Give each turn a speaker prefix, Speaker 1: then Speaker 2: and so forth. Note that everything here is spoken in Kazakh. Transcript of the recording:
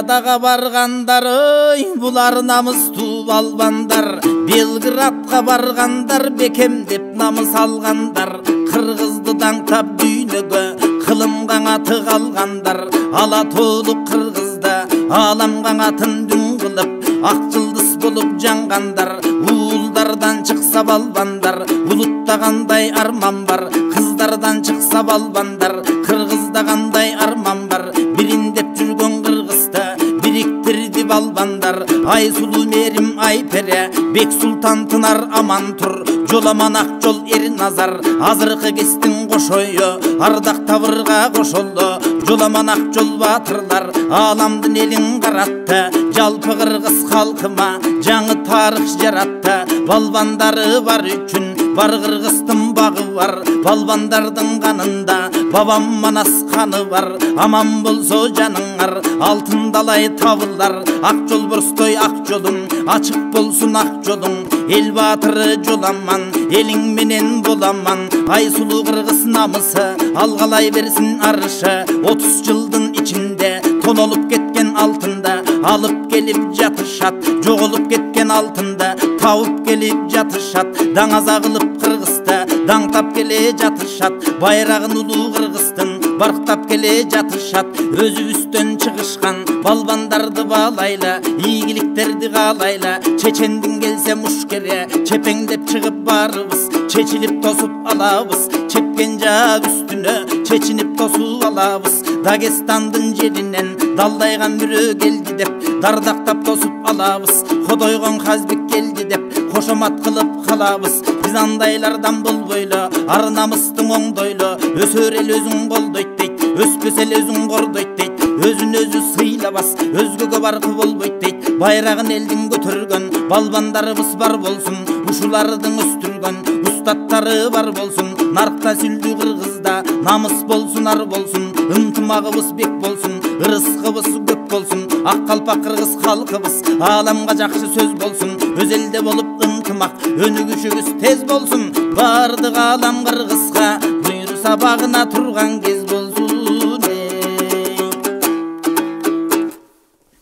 Speaker 1: Олимпиадаға барғандар, ой, бұлар намыстуу балбандар. Белградқа барғандар, бекемдеп намыс алғандар. Қырғызды даңтап дүйнөгө қылым қаңаты қалғандар. Ала толы қырғызды алам қаңатын дүн қылып, ақ жылдыз болып жанғандар. Уылдардан шықса балбандар, ұлытта қандай арман бар. Қыздардан шықса балбандар, қырғызда қандай арман бар. Бириндеп жүрген қырғызды бириктирди балбандар. Ай сұлу мерим ай пере, бек сұлтан тынар аман тұр. Жоламан ақ жол ер назар, азырқы кестің қошойы, ардақ тавырға қошолды. Жоламан ақ жол батырлар, аламдың елін қаратты. Жалпы қырғыз халқыма жаңы тарих жаратты. Балбандары бар үшін бар қырғыздың бағы бар. Балбандардың қанында бабам Манас қаны бар. Аман болсо жаныңар, алтын далай табылар. Ақ жол бұрстой ақ жолың, ашық болсын ақ жолың. Ел батыры жоламан, елің менен боламан. Ай сұлу қырғыз намысы алғалай берсін арышы. 30 жылдың içinde тонолып кеткен алтында алып келіп жатышат. Жоғылып кеткен алтында тауып келіп жатышат. Даңаза қылып қырғызды даңтап келе жатышат. Байрағын ұлы қырғыздың барықтап келе жатышат. Өзүбүздөн чыгышкан балбандарды балайла, ийгиликтерди каалайла. Чечендин келсе мушкере чепеңдеп чыгып барыбыз, чечилип тосуп алабыз. Чепкен жаап үстүнө чечинип тосуп алабыз. Дагестандын жеринен далдайган бүрө келди деп дардактап тосуп алабыз. Ходойгон Хазбек келди деп кошомат кылып калабыз. Биз андайлардан болбойлу, ар намыстын оңдойлу. Өсөр эл өзүң колдойт дейт, өспөс эл өзүң кордойт дейт. Өзүн өзү сыйлабас, өзгөгө баркы болбойт дейт. Байрагын элдин көтөргөн балбандарыбыз бар болсун. Ушулардын өстүргөн устаттары бар болсун. Наркта сүлдү кыргызда намыс болсун ар болсун. Ынтымагыбыз бек болсун, ырыскыбыз көп болсун. Ак калпак кыргыз халкыбыз ааламга жакшы сөз болсун. Өз элде болуп ынтымак, өнүгүшүбүз тез болсун. Бардык аалам кыргызга буйруса багына турган кез